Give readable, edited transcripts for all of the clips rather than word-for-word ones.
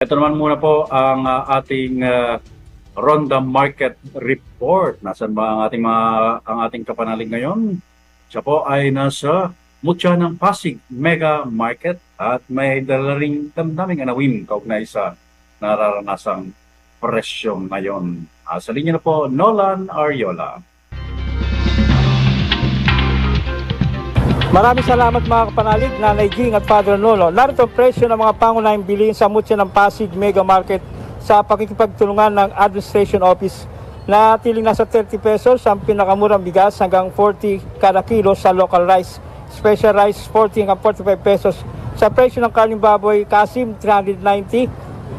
Ito naman muna po ang ating Ronda Market Report. Nasaan ba ang ating kapanalig ngayon? Siya po ay nasa Mutya ng Pasig Mega Market at may dala ring damdaming anawin kaugnay sa nararanasang presyo ngayon. Sa linya na po, Nolan Ariola. Maraming salamat mga kapanalig, Nanay Ging at Father Nolo. Narito ang presyo ng mga pangunahing bilihin sa Mutya ng Pasig Mega Market sa pakikipagtulungan ng Administration Office na tiling nasa 30 pesos ang pinakamurang bigas hanggang 40 kada kilo sa local rice. Special rice 40 hanggang 45 pesos. Sa presyo ng karning baboy, kasim 390,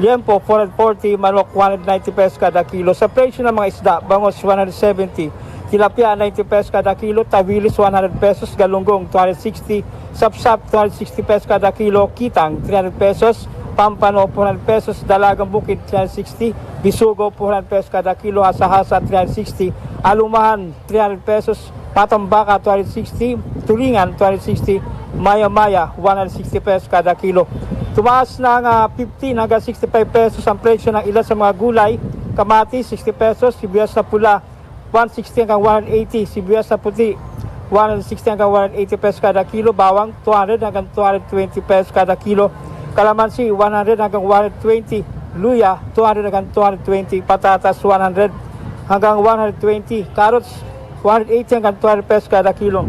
liempo 440, manok 190 pesos kada kilo. Sa presyo ng mga isda, bangos 170, tilapia 90 pesos kada kilo, tawilis 100 pesos, galunggong 260, sapsap 260 pesos kada kilo, kitang 300 pesos, pampano 400 pesos, dalagang bukid 360, bisugo 400 pesos kada kilo, hasa-hasa 360, alumahan 300 pesos, patambaka 260, tulingan 260, maya-maya 160 pesos kada kilo. Tumaas ng 15 hanggang 65 pesos ang presyo ng ilan sa mga gulay, kamati 60 pesos, sibuyas na pula 160 hanggang 180, sibuyas na puti 160 hanggang 180 pesos kada kilo, bawang 200 hanggang 220 pesos kada kilo, kalamansi 100 hanggang 120, luya 200 hanggang 220, patatas 100 hanggang 120, carrots 180 hanggang 200 pesos kada kilo,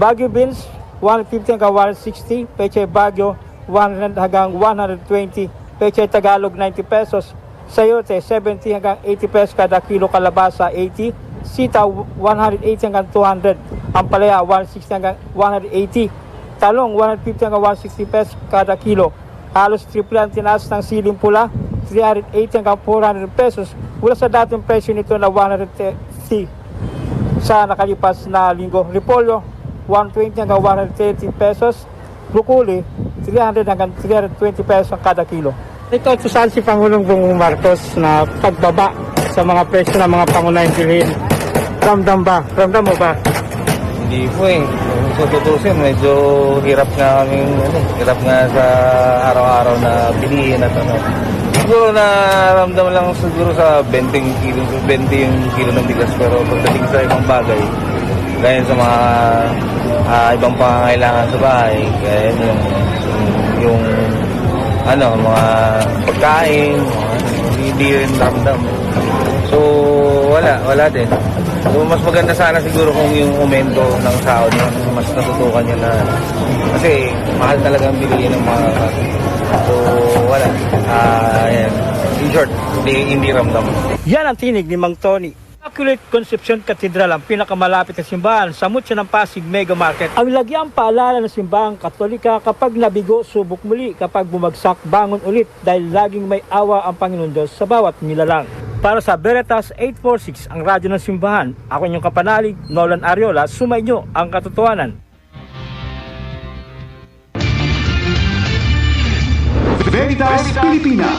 Baguio beans 150 hanggang 160, peche Baguio 100 hanggang 120, peche Tagalog 90 pesos, sayote 70 hanggang 80 pesos kada kilo, kalabasa 80, sita 180 hanggang 200, ampalaya 160 hanggang 180, talong 150 hanggang 160 pesos kada kilo. Halos triple ang tinaas ng siling pula, 380 hanggang 400 pesos mula sa dating presyo nito na 130 sa nakalipas na linggo. Repolyo 120 hanggang 130 pesos, brokoli 300 hanggang 320 pesos ang kada kilo. Ito saan si Pangulong Bongbong Marcos na pagbaba sa mga presyo ng mga pangunahing bilihin. Ramdam ba? Ramdam mo ba? Hindi po eh. Kung tutusin, medyo hirap nga kaming, hirap nga sa araw-araw na bilihin at ano. Siguro na ramdam lang siguro sa 20 yung kilo ng bigas, pero pagdating sa ibang bagay, gaya sa mga ibang pangangailangan sa bahay, gaya yung mga pagkain, hindi rin ramdam. So, wala din. So, mas maganda sana siguro kung yung aumento ng sahod yun, mas natutukan niya na, kasi mahal talaga ang bilihin ng mga so, wala. Ayan. In short, hindi ramdam. Yan ang tinig ni Mang Tony. Immaculate Conception Cathedral ang pinakamalapit na simbahan sa Mutya ng Pasig Mega Market. Ang lagyang paalala ng simbahang Katolika kapag nabigo, subok muli, kapag bumagsak, bangon ulit, dahil laging may awa ang Panginoon Diyos sa bawat nilalang. Para sa Veritas 846, ang radyo ng simbahan, ako inyong kapanalig, Nolan Ariola, sumainyo ang katotohanan. Veritas Pilipinas.